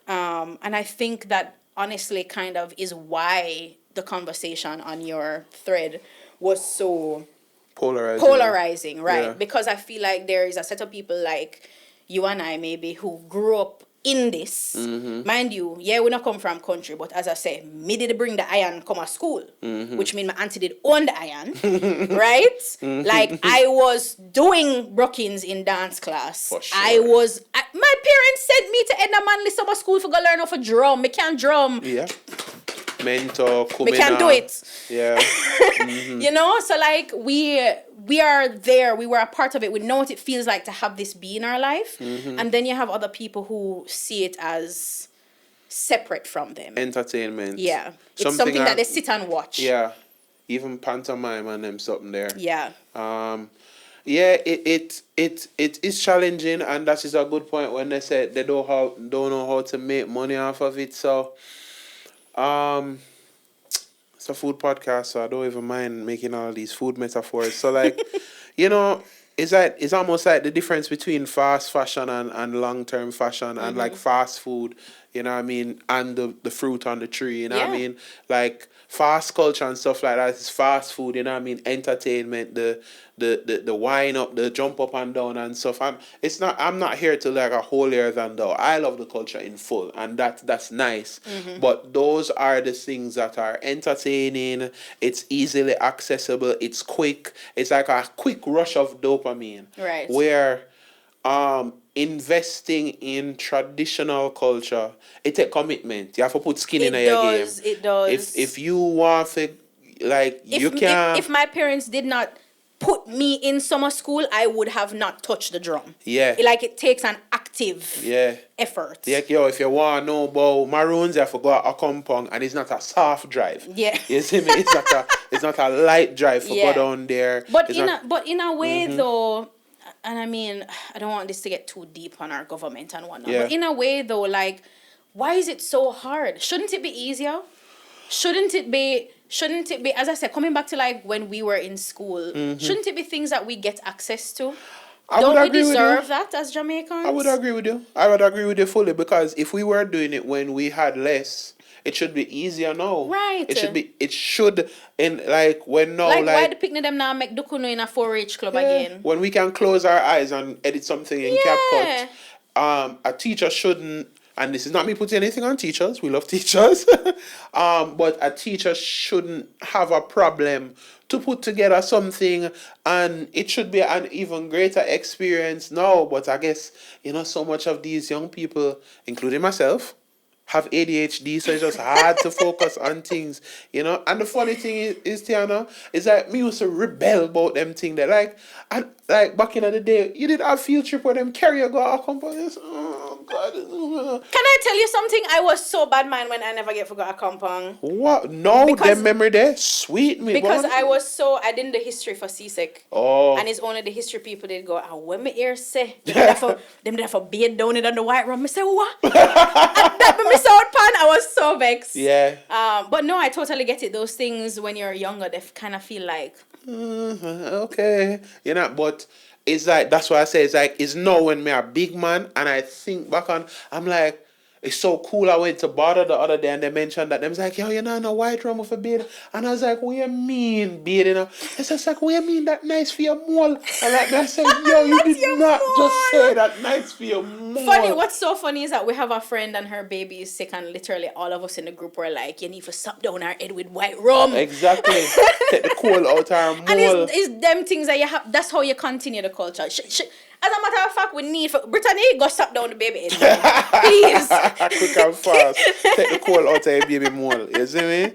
Speaker 1: And I think that honestly kind of is why the conversation on your thread was so polarizing, right? Because I feel like there is a set of people like you and I maybe who grew up in this. Mind you, we not come from country, but as I say, me did bring the iron come to school, which means my auntie did own the iron, right? Like I was doing Brookings in dance class. For sure. My parents sent me to Edna Manley Summer School for go learn off a drum. Me can't drum. Yeah.
Speaker 2: Mentor,
Speaker 1: we can't do it.
Speaker 2: Yeah.
Speaker 1: You know, so like we are there, we were a part of it, we know what it feels like to have this be in our life, and then you have other people who see it as separate from them.
Speaker 2: Entertainment.
Speaker 1: Yeah. It's something that they sit and watch.
Speaker 2: Yeah. Even pantomime and them something there.
Speaker 1: Yeah.
Speaker 2: It is challenging, and that is a good point when they say they don't know how to make money off of it. So it's a food podcast, so I don't even mind making all these food metaphors. So like, it's almost like the difference between fast fashion and long-term fashion and like fast food, you know what I mean, and the fruit on the tree, you know what I mean? Like fast culture and stuff like that is fast food, you know what I mean? Entertainment, the wine up, the jump up and down and stuff. I'm not here to like a holier than thou. I love the culture in full, and that's nice. But those are the things that are entertaining. It's easily accessible. It's quick. It's like a quick rush of dopamine.
Speaker 1: Right.
Speaker 2: Where investing in traditional culture, it takes commitment. You have to put skin in your game.
Speaker 1: It does.
Speaker 2: If you want to, like, you can.
Speaker 1: If my parents did not put me in summer school, I would have not touched the drum.
Speaker 2: Yeah.
Speaker 1: Like it takes an active effort.
Speaker 2: Like, if you want to know about Maroons, you have to go a compound, and it's not a soft drive.
Speaker 1: Yeah.
Speaker 2: You see me? It's not a light drive for go down there.
Speaker 1: But in a way though, and I mean, I don't want this to get too deep on our government and whatnot. But in a way though, like, why is it so hard? Shouldn't it be easier? Shouldn't it be, as I said, coming back to like when we were in school, shouldn't it be things that we get access to? Don't we deserve that as Jamaicans?
Speaker 2: I would agree with you. I would agree with you fully, because if we were doing it when we had less, it should be easier now.
Speaker 1: Right. Why the picnic them now make Dukunno in a 4-H club again?
Speaker 2: When we can close our eyes and edit something in CapCut, a teacher shouldn't, and this is not me putting anything on teachers, we love teachers, but a teacher shouldn't have a problem to put together something, and it should be an even greater experience now. But I guess, so much of these young people, including myself, have ADHD, so it's just hard to focus on things, And the funny thing is Tiana, is that me used to rebel about them things that like back in the day, you did have field trip where them carry a go out companies. Oh God.
Speaker 1: Can I tell you something? I was so bad man when I never get forgot a compound.
Speaker 2: What? No,
Speaker 1: Because
Speaker 2: them memory there? Sweet me.
Speaker 1: Because I did the history for CSEC.
Speaker 2: Oh.
Speaker 1: And it's only the history people did go, and when me hear say, them there for beard down it on the white room, me say, what? And that me saw it pan, I was so vexed.
Speaker 2: Yeah.
Speaker 1: But no, I totally get it. Those things when you're younger, they kind of feel like.
Speaker 2: Okay. You know, but it's like, that's why I say, it's like, it's now when me a big man, and I think back on, I'm like, it's so cool. I went to Border the other day and they mentioned that. They was like, yo, you're not in a white room with a beard. And I was like, what you mean, beard? You know? It's just like, what you mean that nice for your mole? And like, I said, yo, you did not just say that nice for your mole.
Speaker 1: Funny, what's so funny is that we have a friend and her baby is sick, and literally all of us in the group were like, you need to stop down our head with white rum.
Speaker 2: Exactly. Take the coal out our mole.
Speaker 1: And it's them things that you have, that's how you continue the culture. As a matter of fact, we need for Brittany, go stop down the baby head. Please.
Speaker 2: Quick and fast. Take the coal out of your baby mole. You see me?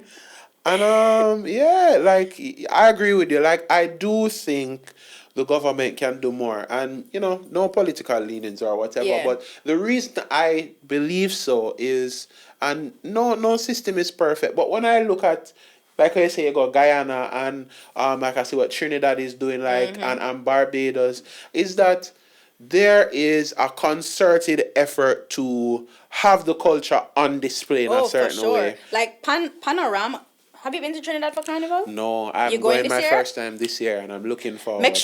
Speaker 2: And yeah, like I agree with you. Like I do think the government can do more. And you know, no political leanings or whatever. Yeah. But the reason I believe so is, and no system is perfect. But when I look at, like I say, you got Guyana and like I see what Trinidad is doing, like and Barbados, is that there is a concerted effort to have the culture on display in a certain way.
Speaker 1: Like Panorama. Have you been to Trinidad for Carnival?
Speaker 2: No, I'm going my first time this year, and I'm looking forward.
Speaker 1: Make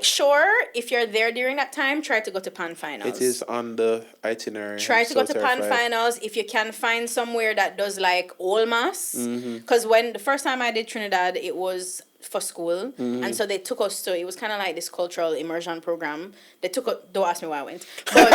Speaker 1: sure if you're there during that time, try to go to Pan Finals.
Speaker 2: It is on the itinerary.
Speaker 1: Try to go to Pan Finals if you can find somewhere that does like Old Mass. Because when the first time I did Trinidad, it was for school, and so they took us to, it was kind of like this cultural immersion program. They took us, don't ask me why I went, but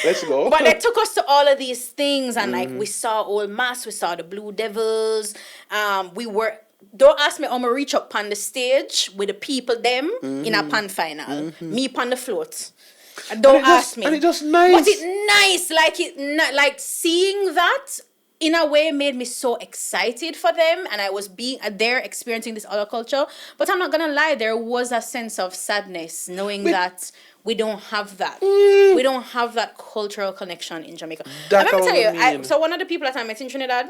Speaker 2: let's go.
Speaker 1: But they took us to all of these things, and like we saw Old Mass, we saw the Blue Devils. Don't ask me, I'm gonna reach up on the stage with the people them in a pan final, me on the float. Don't ask me.
Speaker 2: And it just nice.
Speaker 1: But it nice, like seeing that in a way made me so excited for them, and I was being there experiencing this other culture. But I'm not gonna lie, there was a sense of sadness knowing that we don't have that. We don't have that cultural connection in Jamaica. I'm gonna tell you, so one of the people that I met in Trinidad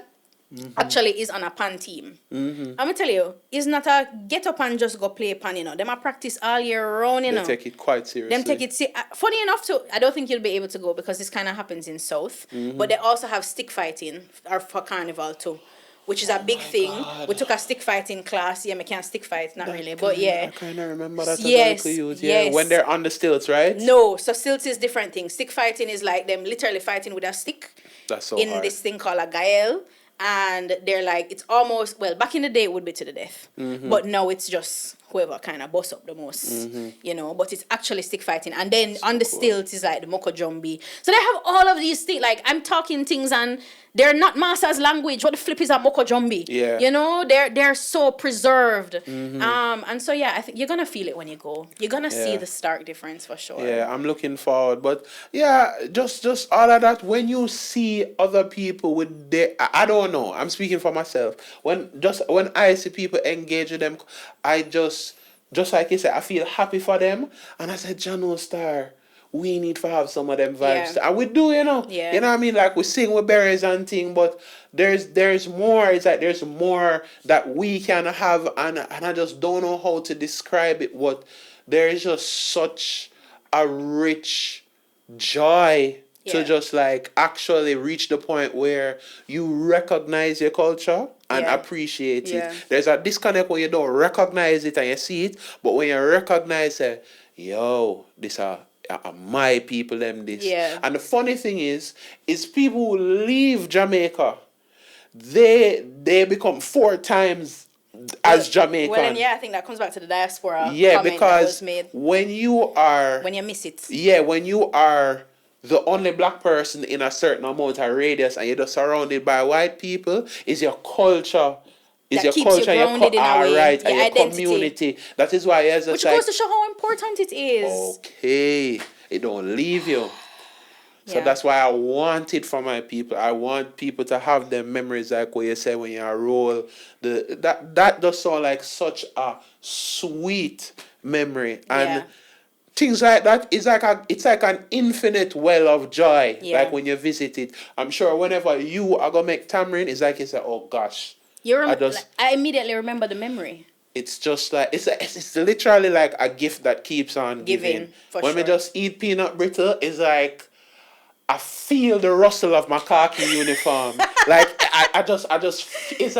Speaker 1: actually is on a pan team. I'm gonna tell you, it's not a get up and just go play pan, you know. Them a practice all year round, you know.
Speaker 2: They take it quite seriously.
Speaker 1: Funny enough, too, I don't think you'll be able to go because this kind of happens in South. But they also have stick fighting for Carnival too, which is a big thing. God. We took a stick fighting class. Yeah, we can't stick fight, not really, but yeah.
Speaker 2: I kind of remember that. Yes. Yeah, when they're on the stilts, right?
Speaker 1: No, so stilts is different thing. Stick fighting is like them literally fighting with a stick.
Speaker 2: That's so
Speaker 1: in
Speaker 2: hard.
Speaker 1: This thing called a gael. And they're like, it's almost, well, back in the day it would be to the death. But now it's just whoever kind of boss up the most, you know. But it's actually stick fighting. And then on the stilts is like the Moko Jumbi. So they have all of these things. Like, I'm talking things and they're not master's language. What the flip is a Moko Jumbi?
Speaker 2: Yeah.
Speaker 1: You know, they're so preserved. And so, yeah, I think you're going to feel it when you go. You're going to see the stark difference for sure.
Speaker 2: Yeah, I'm looking forward. But, yeah, just all of that. When you see other people with their, I don't know. I'm speaking for myself. When I see people engage with them, I just like you said, I feel happy for them. And I said, Jano Star, we need to have some of them vibes. And we do, you know.
Speaker 1: Yeah.
Speaker 2: You know what I mean? Like we sing with berries and thing, but there's more. It's like there's more that we can have, and I just don't know how to describe it. What there is just such a rich joy to just like actually reach the point where you recognize your culture and appreciate it. There's a disconnect when you don't recognize it and you see it, but when you recognize it, yo, this are my people, them this.
Speaker 1: Yeah.
Speaker 2: And the funny thing is people who leave Jamaica, they become 4 times as Jamaican.
Speaker 1: Well, and I think that comes back to the diaspora.
Speaker 2: Yeah,
Speaker 1: comment
Speaker 2: because
Speaker 1: that was made.
Speaker 2: when you
Speaker 1: miss it.
Speaker 2: Yeah, when you are the only black person in a certain amount of radius and you're just surrounded by white people, is your culture. Is your culture and your community. That is why
Speaker 1: which goes to show how important it is.
Speaker 2: Okay. It don't leave you. So that's why I want it for my people. I want people to have them memories like what you say when you roll. That does sound like such a sweet memory. And things like that is it's like an infinite well of joy.
Speaker 1: Yeah.
Speaker 2: Like when you visit it, I'm sure whenever you are gonna make tamarind, it's like you say, oh gosh.
Speaker 1: I immediately remember the memory.
Speaker 2: It's just like it's literally like a gift that keeps on giving. When we just eat peanut brittle, it's like I feel the rustle of my khaki uniform. Like I just it's just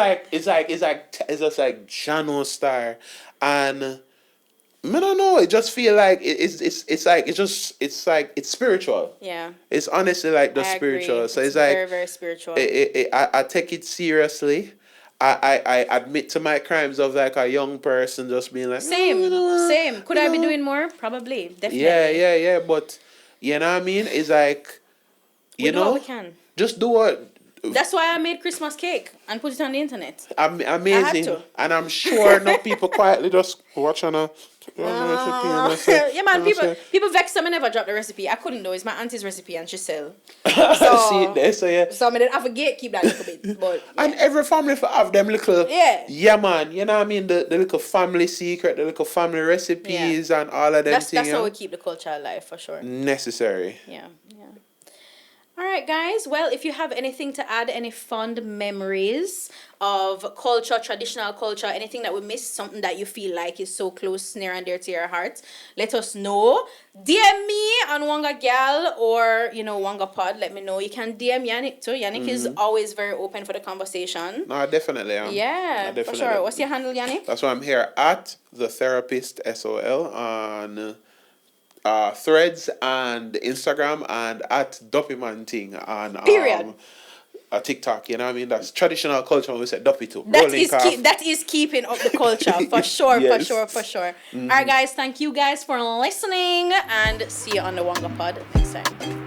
Speaker 2: like Jano Star, and I don't know. It just feel like it's spiritual.
Speaker 1: Yeah.
Speaker 2: It's honestly like the spiritual.
Speaker 1: Agree.
Speaker 2: So
Speaker 1: it's
Speaker 2: like
Speaker 1: very, very spiritual.
Speaker 2: I take it seriously. I admit to my crimes of like a young person just being like
Speaker 1: same. Could I be doing more? Probably, definitely.
Speaker 2: Yeah. But you know what I mean? It's like
Speaker 1: we do what we can.
Speaker 2: Just do what.
Speaker 1: That's why I made Christmas cake and put it on the internet.
Speaker 2: Amazing.
Speaker 1: I had to.
Speaker 2: And I'm sure no people quietly just watch on a recipe.
Speaker 1: Yeah, man. People vex them and never drop the recipe. I couldn't do it. It's my auntie's recipe and she sell. So,
Speaker 2: see it there, so yeah.
Speaker 1: So I mean, I forget keep that little bit, but yeah.
Speaker 2: And every family for have them little.
Speaker 1: Yeah,
Speaker 2: man. You know what I mean? The little family secret, the little family recipes, and all of them things.
Speaker 1: That's how we keep the culture alive for sure.
Speaker 2: Necessary.
Speaker 1: Yeah. All right, guys. Well, if you have anything to add, any fond memories of culture, traditional culture, anything that we missed, something that you feel like is so close, near and dear to your heart, let us know. DM me on Wonga Gal or, WongaPod. Let me know. You can DM Yannick too. Yannick is always very open for the conversation.
Speaker 2: No, I definitely am.
Speaker 1: Yeah, for sure. What's your handle, Yannick?
Speaker 2: That's why I'm here at The Therapist SOL on Threads and Instagram, and at Doppyman Ting on TikTok. You know what I mean? That's traditional culture when we say Doppy too.
Speaker 1: That is keeping up the culture for sure.
Speaker 2: Yes.
Speaker 1: For sure. All right, guys. Thank you guys for listening, and see you on the WongaPod next time.